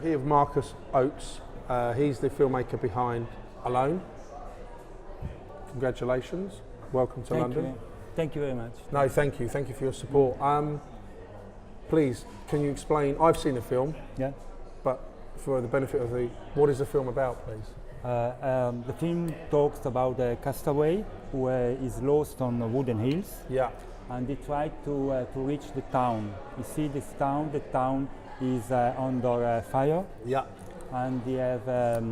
here with Marcus Oates. He's the filmmaker behind Alone. Congratulations. Welcome to London. You. Thank you very much. No, thank you. Thank you for your support. Please, can you explain? I've seen the film. Yeah. But for the benefit of what is the film about, please? The film talks about a castaway who is lost on the wooden hills. Yeah. And they try to reach the town. You see this town, the town is under fire. Yeah. And they have a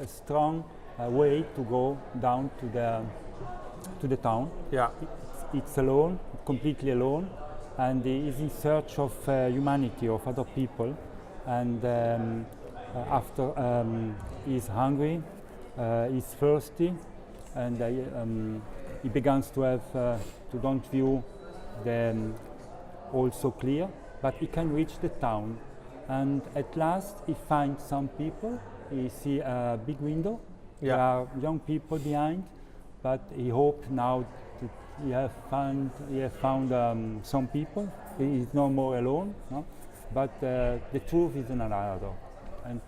strong way to go down to the town. Yeah. It's alone, completely alone, and he is in search of humanity, of other people. And after he's hungry, he's thirsty, and he begins to have to don't view them also clear, but he can reach the town. And at last he finds some people. He see a big window. Yeah. There are young people behind, but he hopes now that he have found some people. He is no more alone. No? But the truth is another, and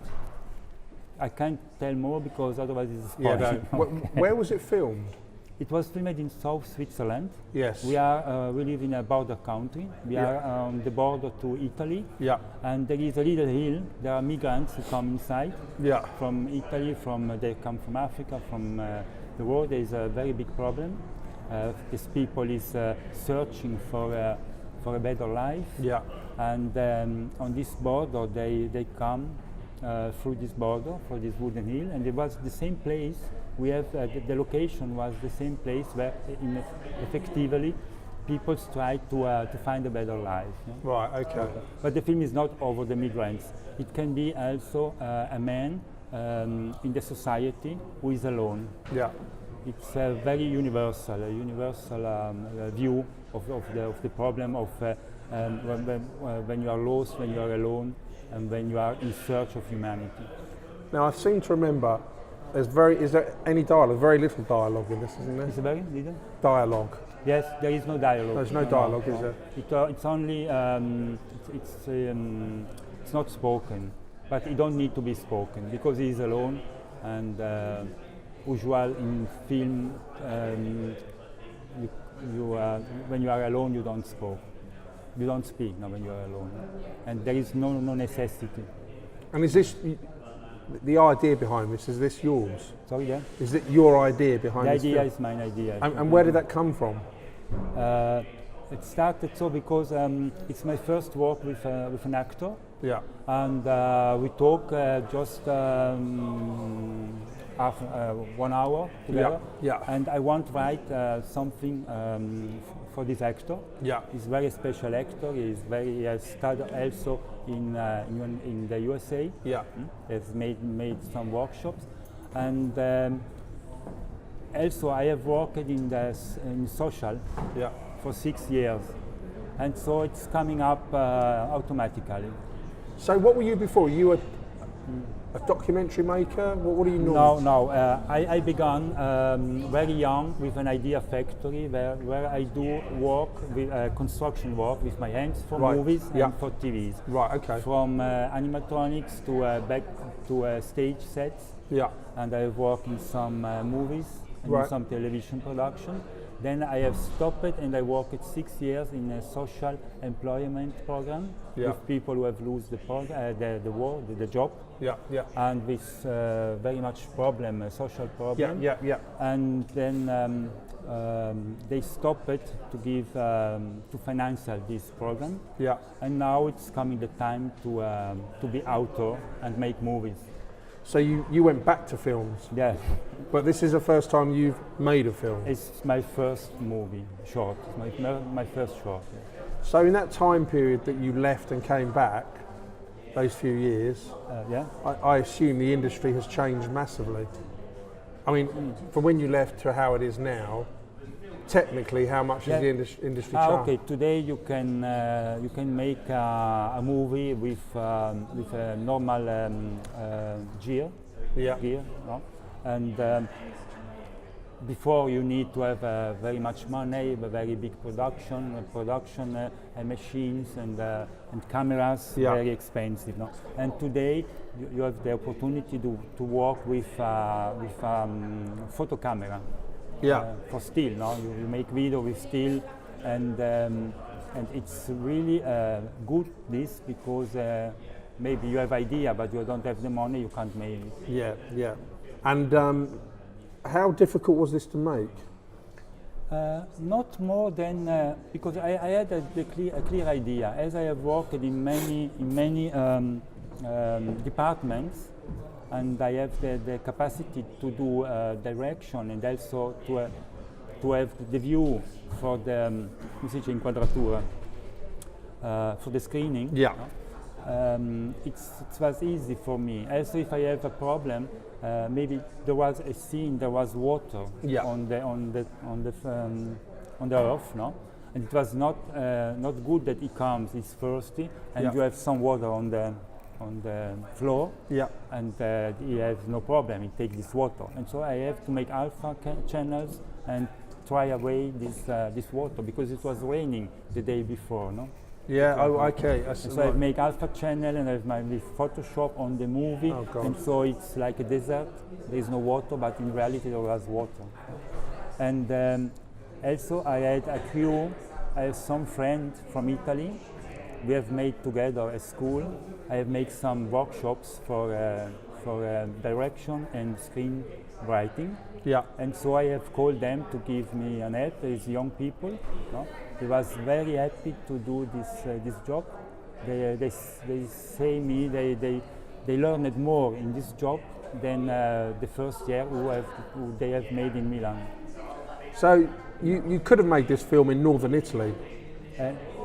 I can't tell more because otherwise it's spoiling. Yeah, no. Where was it filmed? It was filmed in South Switzerland. Yes. We live in a border country. We are on the border to Italy. Yeah. And there is a little hill. There are migrants who come inside. Yeah. From Italy. They come from Africa, from the world. There is a very big problem. These people is searching for a better life. Yeah. And on this border, they come through this border, for this wooden hill, and it was the same place. We have the location was the same place where, effectively, people try to find a better life. No? Right. Okay. But the film is not over the migrants. It can be also a man in the society who is alone. Yeah. It's a very universal view of the problem of when you are lost, when you are alone, and when you are in search of humanity. Now I seem to remember is there any dialogue? Very little dialogue in this, isn't there? It's very little Dialogue. Yes, there is no dialogue. There's no dialogue, is there? It's only it's not spoken, but it don't need to be spoken because he is alone, and usual in film when you are alone you don't speak. You don't speak now when you are alone, and there is no necessity. And is this the idea behind this? Is this yours? Sorry, yeah. Is it your idea behind this? The idea film? is mine idea. And where did that come from? It started so because it's my first work with an actor. Yeah. And we talk just half 1 hour together. Yeah. And I want to write something for this actor. Yeah. He's a very special actor. He has studied also in the USA. Yeah. Has made some workshops, and also I have worked in social. Yeah. For 6 years, and so it's coming up automatically. So what were you before? You were a documentary maker? What are you normally? No. I began very young with an idea factory where I do work with construction work with my hands for movies and for TVs. Right. Okay. From animatronics to back to stage sets. Yeah. And I have worked in some movies and in some television production. Then I have stopped it, and I worked 6 years in a social employment program with people who have lost the job. Yeah. Yeah. And with very much problem, a social problem. Yeah. And then they stopped it to give to finance this program. Yeah. And now it's coming the time to be author and make movies. So you went back to films? Yes. But this is the first time you've made a film? It's my first movie, short, my first short. Yeah. So in that time period that you left and came back, those few years, I assume the industry has changed massively. I mean, from when you left to how it is now, technically, how much has the industry changed? Okay, today you can make a movie with a normal gear, no? And before you need to have very much money, a very big production and machines and cameras, very expensive. No? And today you have the opportunity to work with photo camera for still. No? You make video with still, and it's really good this because maybe you have idea but you don't have the money, you can't make it. Yeah. And how difficult was this to make? Not more than because I had a clear idea. As I have worked in many departments, and I have the capacity to do direction and also to have the view for the come si dice inquadratura for the screening. Yeah. It was easy for me. Also, if I have a problem, maybe there was a scene, there was water on the earth, no, and it was not good that it comes. It's thirsty, and you have some water on the floor, and he has no problem. He takes this water, and so I have to make alpha channels and try away this water because it was raining the day before, no. Yeah. Oh, okay. So I make alpha channel and I have my Photoshop on the movie, and so it's like a desert. There is no water, but in reality there was water. And also I had a crew. I have some friends from Italy. We have made together a school. I have made some workshops for direction and screenwriting. Yeah. And so I have called them to give me an help. These young people. No? They was very happy to do this job. They say me they learned more in this job than the first year who they have made in Milan. So you could have made this film in northern Italy.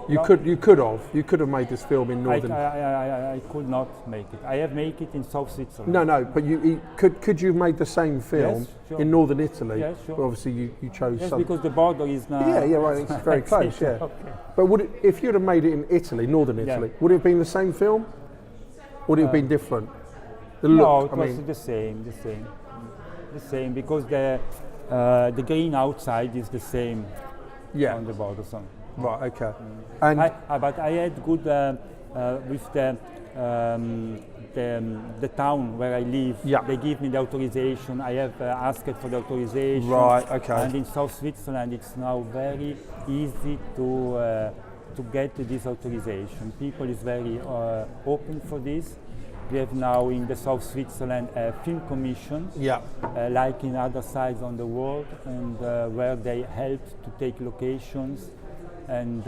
You could have made this film in northern. I could not make it. I have made it in South Switzerland. No, but could you have made the same film in northern Italy? Yes, sure. But obviously you chose. Yes, because the border is now. Yeah, right. It's very close. Yeah. Okay. But if you'd have made it in Italy, northern Italy, would it have been the same film? Would it have been different? The look. No, it was the same because the green outside is the same. Yeah. On the border. So. Right. Okay. And but I had good with the town where I live. Yeah. They give me the authorization. I have asked for the authorization. Right. Okay. And in South Switzerland, it's now very easy to get this authorization. People is very open for this. We have now in the South Switzerland a film commission, like in other sides on the world, and where they help to take locations. And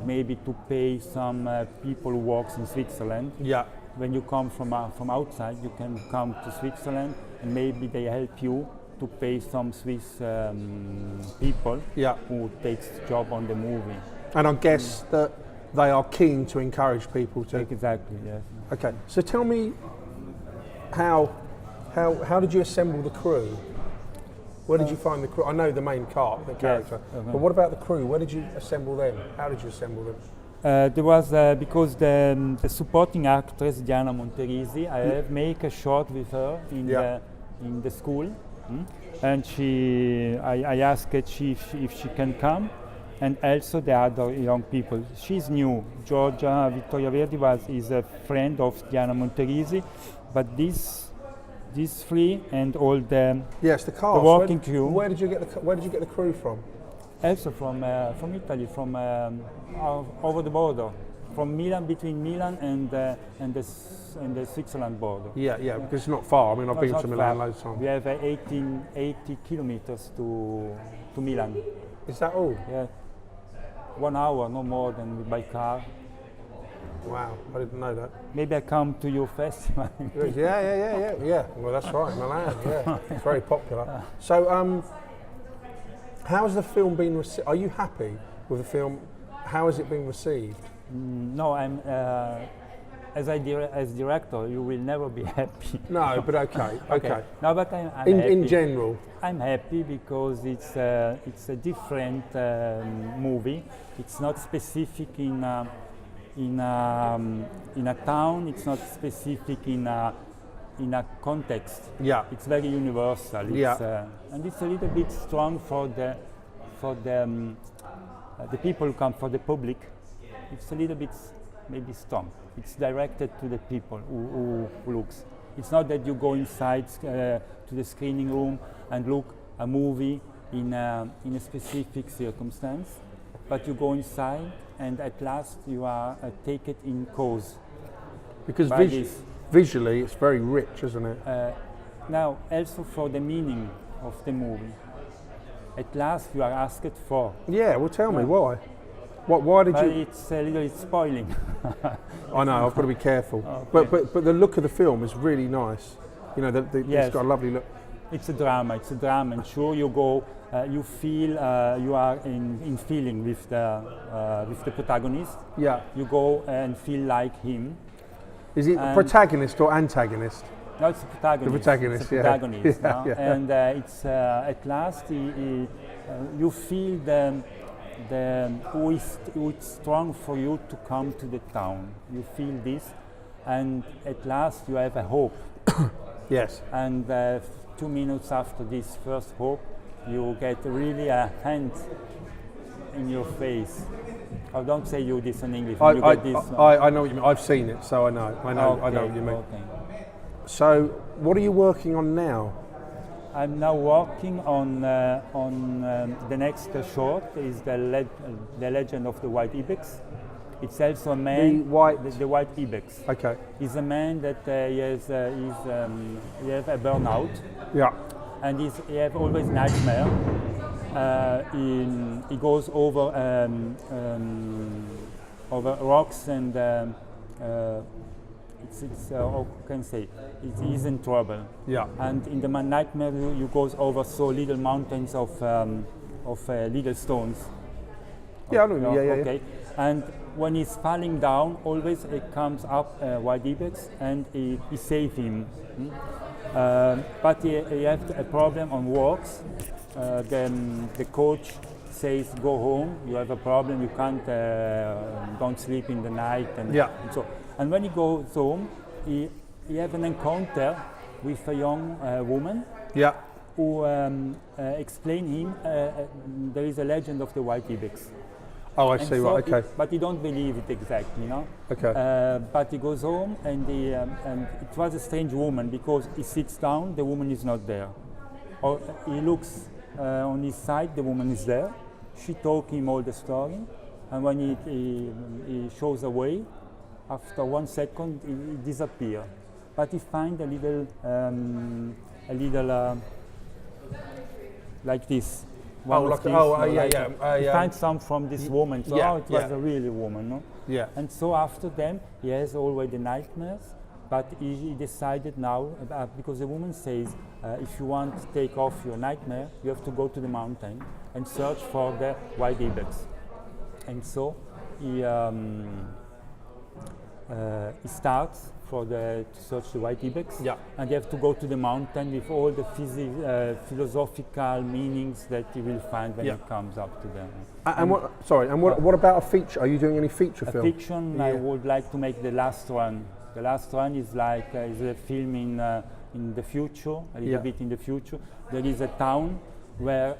maybe to pay some people who works in Switzerland. Yeah. When you come from outside, you can come to Switzerland, and maybe they help you to pay some Swiss people who takes job on the movie. And I guess that they are keen to encourage people to. Exactly. Yes. Okay. So tell me, how did you assemble the crew? Where did you find the crew? I know the main the character, but what about the crew? Where did you assemble them? How did you assemble them? There was because the supporting actress Diana Monterisi, I have made a shot with her in the school, and I asked if she can come, and also the other young people. She's new. Giorgia Vittoria Verdi is a friend of Diana Monterisi, but these three and all the cast, the working crew. Where did you get the crew from? Also from Italy, from over the border, from Milan, between Milan and the Switzerland border. Yeah, because it's not far. I mean, I've been to Milan loads of times. We have 80 kilometers to Milan. Is that all? Yeah, 1 hour, no more than by car. Wow, I didn't know that. Maybe I come to your festival. Yeah. Well, that's right, Milan. Yeah, it's very popular. So, how's the film been received? Are you happy with the film? How has it been received? No, I'm. As director, you will never be happy. No, but okay. No, but I'm in happy. In general, I'm happy because it's a different movie. It's not specific in a town. It's not specific in a in a context. Yeah. It's very universal. It's, and it's a little bit strong for the people who come, for the public. It's a little bit maybe strong. It's directed to the people who looks. It's not that you go inside to the screening room and look a movie in a specific circumstance, but you go inside and at last you are taken in cause. Because visually it's very rich, isn't it? Now, also for the meaning of the movie. At last you are asked for. Yeah, well tell me why. Why did but you? It's a little spoiling. I know, I've got to be careful. Okay. But the look of the film is really nice. You know, Yes. it's got a lovely look. It's a drama, and sure you go, you feel, you are in feeling with the protagonist. Yeah. You go and feel like him. Is it protagonist or antagonist? No, it's a protagonist. The protagonist, it's a protagonist, yeah. no? Yeah. And it's at last you feel who is strong for you to come to the town. You feel this, and at last you have a hope. Yes. And 2 minutes after this first hope, you get really a hand in your face. I don't say you this in English. I you get this. I know what you mean. I've seen it, so I know. I know what you mean. Okay. So, what are you working on now? I'm now working on the next short. Is the Legend of the White Ibex. It's also a man. The white ibex. Okay. He's a man that he has a burnout. Yeah. And he have always nightmare. He goes over rocks and how can I say? He's in trouble. Yeah. And in the nightmare, you goes over so little mountains of little stones. Yeah, I know. Yeah. Okay. And when he's falling down, always it comes up white ibex and he save him. But he has a problem on walks. Then the coach says, "Go home. You have a problem. You can't don't sleep in the night." And so. And when he goes home, he has an encounter with a young woman. Yeah. Who explain him there is a legend of the white ibex. Oh, I see. Right. Okay. But he don't believe it exactly, you know. Okay. But he goes home and and it was a strange woman because he sits down, the woman is not there. Or he looks on his side, the woman is there. She told him all the story, and when he shows away, after 1 second he disappears. But he find a little like this. He finds some from this woman. So it was a really woman, no? Yeah. And so after them, he has already nightmares, but he decided now, because the woman says, if you want to take off your nightmare, you have to go to the mountain and search for the white ibex. And so he starts to search the white ibex, and you have to go to the mountain with all the philosophical meanings that you will find when it comes up to them. And what about a feature? Are you doing any feature film? Fiction, I would like to make the last one. The last one is like is a film in the future, a little bit in the future. There is a town where,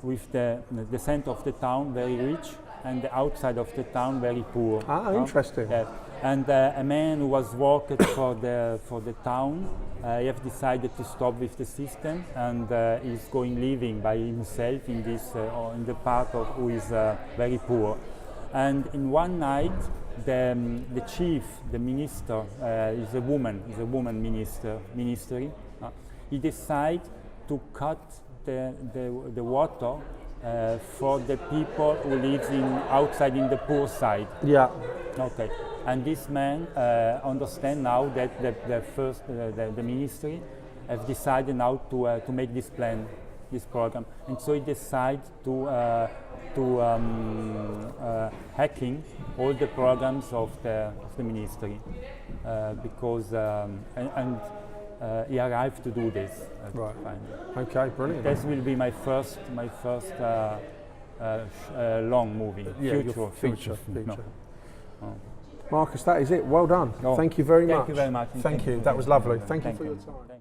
with the center of the town very rich, and the outside of the town very poor. Ah, interesting. Yeah. And a man who was working for the town, he have decided to stop with the system, and is going living by himself in this in the part of who is very poor. And in one night, the chief, the minister, is a woman ministry. He decide to cut the water for the people who lives outside in the poor side. Yeah. Okay. And this man understand now that the ministry have decided now to make this plan, this program, and so he decide to hacking all the programs of the ministry because he arrived to do this. Right. Finally. Okay, brilliant. This will be my first long movie. Yeah, future. No. Marcus, that is it. Well done. Oh, thank you very much. Thank you very much. Thank you. That was lovely. Thank you for your time.